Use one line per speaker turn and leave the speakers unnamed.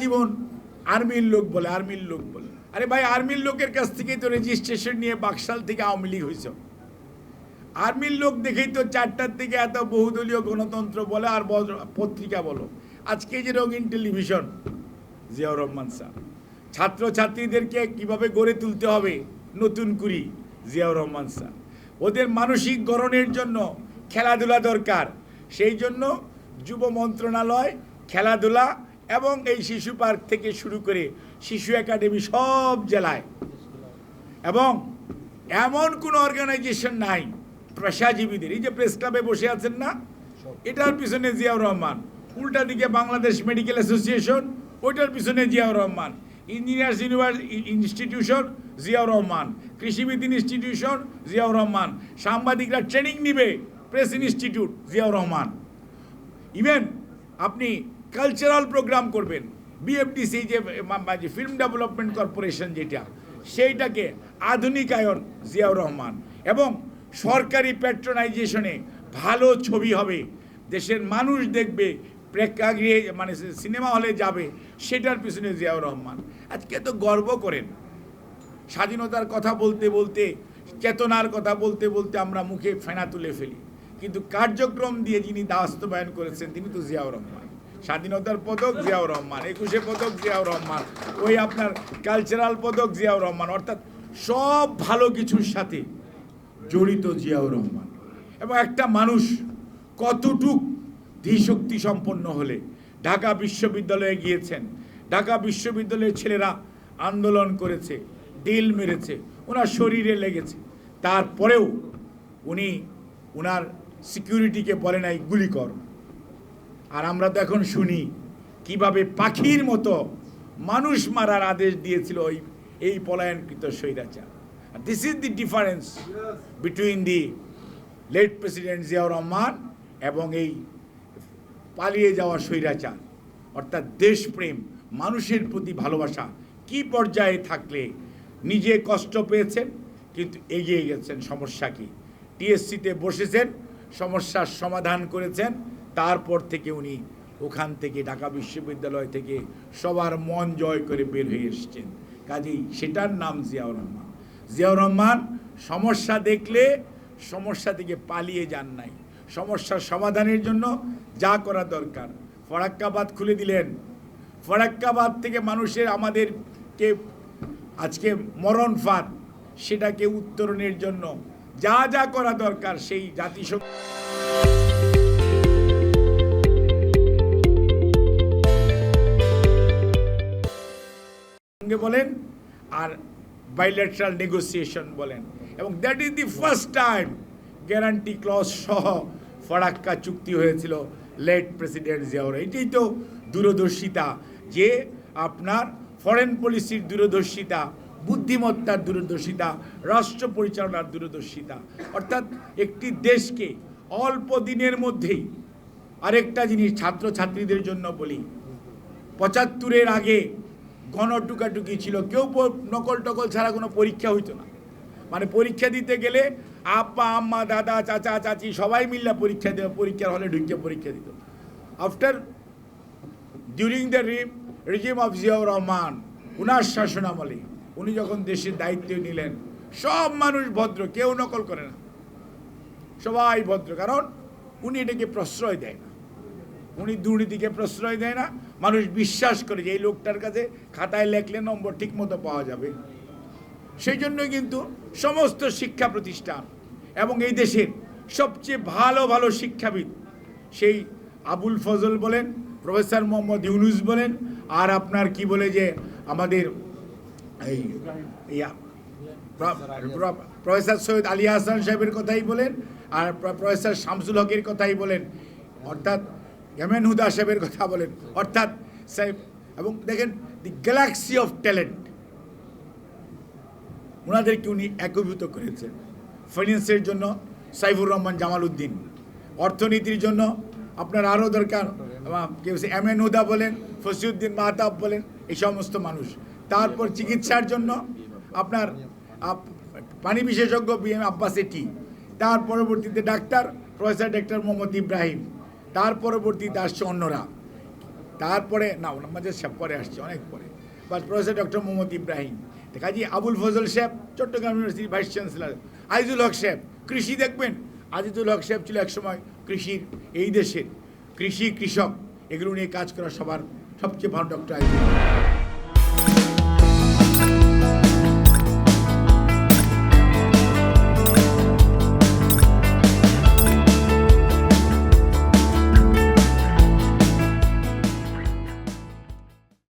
জীবন আর্মির লোক বলে, আর্মির লোক বলে। আরে ভাই, আর্মির লোকের কাছ থেকেই তো রেজিস্ট্রেশন নিয়ে বাকশাল থেকে আওয়ামী লীগ হয়েছে। আর্মির লোক দেখেই তো 4টার থেকে এত বহুদলীয় গণতন্ত্র বলে আর পত্রিকা বলো। আজকে যে রঙিন টেলিভিশন, জিয়াউর রহমান স্যার ছাত্রছাত্রীদেরকে কিভাবে গড়ে তুলতে হবে নতুন করি, জিয়াউর রহমান স্যার ওদের মানসিক গড়নের জন্য খেলাধুলা দরকার। সেই জন্য যুব মন্ত্রণালয় খেলাধুলা এবং এই শিশু পার্ক থেকে শুরু করে শিশু একাডেমি সব জেলায়, এবং এমন কোনো অর্গানাইজেশন নাই পেশাজীবীদের, এই যে প্রেস ক্লাবে বসে আছেন না, এটার পিছনে জিয়াউর রহমান। উল্টা দিকে বাংলাদেশ মেডিকেল অ্যাসোসিয়েশন, ওইটার পিছনে জিয়াউর রহমান। Engineers institution, Ziaur Rahman. কৃষিবিদ ইনস্টিটিউশন, জিয়াউর রহমান। সাংবাদিকরা ট্রেনিং নিবে, press institute, Ziaur Rahman. Even আপনি কালচারাল প্রোগ্রাম করবেন, বিএফডিসি যে ফিল্ম ডেভেলপমেন্ট কর্পোরেশন যেটা, সেইটাকে আধুনিকায়ন, জিয়াউর রহমান। এবং সরকারি প্যাট্রোনাইজেশনে ভালো ছবি হবে, দেশের মানুষ দেখবে, প্রেক্ষাগৃহে মানে সিনেমা হলে যাবে, সেটার পিছনে জিয়াউর রহমান। আজকে তো গর্ব করেন, স্বাধীনতার কথা বলতে বলতে, চেতনার কথা বলতে বলতে আমরা মুখে ফেনা তুলে ফেলি, কিন্তু কার্যক্রম দিয়ে যিনি বাস্তবায়ন করেছেন তিনি তো জিয়াউর রহমান। স্বাধীনতার পদক জিয়াউর রহমান, 21শে পদক জিয়াউর রহমান, ওই আপনার কালচারাল পদক জিয়াউর রহমান। অর্থাৎ সব ভালো কিছুর সাথে জড়িত জিয়াউর রহমান। এবং একটা মানুষ কতটুক ধীশক্তি সম্পন্ন হলে ঢাকা বিশ্ববিদ্যালয়ে গিয়েছেন, ঢাকা বিশ্ববিদ্যালয়ের ছেলেরা আন্দোলন করেছে, ডিল মেরেছে, ওনার শরীরে লেগেছে, তারপরেও উনি ওনার সিকিউরিটিকে বলে নাই গুলি কর। আর আমরা তো এখন শুনি কিভাবে পাখির মতো মানুষ মারার আদেশ দিয়েছিল এই পলায়নকৃত স্বৈরাচার। This is the difference between the late president Ziaur Rahman এবং এই পালিয়ে যাওয়া স্বৈরাচার। অর্থাৎ দেশপ্রেম, মানুষের প্রতি ভালোবাসা কি পর্যায়ে থাকলে নিজে কষ্ট পেয়েছেন কিন্তু এগিয়ে গেছেন। সমস্যা কি? টিএসসিতে বসেছেন, সমস্যার সমাধান করেছেন, তারপর থেকে উনি ওখান থেকে ঢাকা বিশ্ববিদ্যালয় থেকে সবার মন জয় করে বের হয়ে এসছেন। কাজেই সেটার নাম জিয়াউর রহমান। জিয়াউর রহমান সমস্যা দেখলে সমস্যা থেকে পালিয়ে যান নাই, সমস্যার সমাধানের জন্য যা করা দরকার। ফরাক্কাবাদ খুলে দিলেন, ফরাক্কাবাদ থেকে মানুষের আমাদেরকে আজকে মরণ ফাঁদ, সেটাকে উত্তরণের জন্য যা যা করা দরকার সেই জাতিসংঘ বলেন আর বাইল্যাটারাল নেগোসিয়েশন বলেন, এবং that is the first time guarantee clause সহ ফরাক্কা চুক্তি হয়েছিল লেট প্রেসিডেন্ট জিয়াউর। এটাই তো দূরদর্শিতা, যে আপনার ফরেন পলিসির দূরদর্শিতা, বুদ্ধিমত্তার দূরদর্শিতা, রাষ্ট্র পরিচালনার দূরদর্শিতা। অর্থাৎ একটি দেশকে অল্প দিনের মধ্যেই, আরেকটা জিনিস ছাত্রছাত্রীদের জন্য বলি, 75-এর আগে গণটুকাটুকি ছিল, কেউ নকল টকল ছাড়া কোনো পরীক্ষা হইতো না। মানে পরীক্ষা দিতে গেলে আব্বা আম্মা দাদা চাচা চাচি সবাই মিল্লা পরীক্ষা দেওয়া, পরীক্ষার হলে ঢুকিয়ে পরীক্ষা দিত। After during the regime of Ziaur Rahman, উনার শাসনামলে উনি যখন দেশের দায়িত্ব নিলেন, সব মানুষ ভদ্র, কেউ নকল করে না, সবাই ভদ্র। কারণ উনি এটাকে প্রশ্রয় দেয় না, উনি দুর্নীতিকে প্রশ্রয় দেয় না। মানুষ বিশ্বাস করে যে এই লোকটার কাছে খাতায় লেখলে নম্বর ঠিক মতো পাওয়া যাবে। সেই জন্যই কিন্তু সমস্ত শিক্ষা প্রতিষ্ঠান এবং এই দেশের সবচেয়ে ভালো ভালো শিক্ষাবিদ, সেই আবুল ফজল বলেন, প্রফেসর মোহাম্মদ ইউনুস বলেন, আর আপনার কি বলে যে আমাদের এই প্রফেসর সৈয়দ আলী হাসান সাহেবের কথাই বলেন, আর প্রফেসর শামসুল হকের কথাই বলেন, অর্থাৎ এমএন হুদা সাহেবের কথা বলেন, অর্থাৎ সাহেব, এবং দেখেন দি গ্যালাক্সি অফ ট্যালেন্ট, ওনাদেরকে উনি একীভূত করেছেন। ফাইন্যান্সের জন্য সাইফুর রহমান জামাল উদ্দিন, অর্থনীতির জন্য আপনার আরও দরকার এমএন হুদা বলেন, ফসিউদ্দিন মাহতাব বলেন, এই সমস্ত মানুষ। তারপর চিকিৎসার জন্য আপনার পানি বিশেষজ্ঞ বিএম আব্বাস এটি, তার পরবর্তীতে doctor professor doctor Mohammad Ibrahim, তার পরবর্তীতে আসছে অন্যরা। তারপরে না আমাদের সাহেব পরে আসছে অনেক পরে বা প্রফেসর ডক্টর মোহাম্মদ ইব্রাহিম কাজী আবুল ফজল সাহেব চট্টগ্রাম ইউনিভার্সিটির ভাইস চ্যান্সেলর, আজিজুল হক সাহেব কৃষি দেখবেন, আজিজুল হক সাহেব ছিল একসময় কৃষির এই দেশের কৃষি কৃষক এগুলো নিয়ে কাজ করা সবার সবচেয়ে ভালো ডক্টর আজিজুল হক।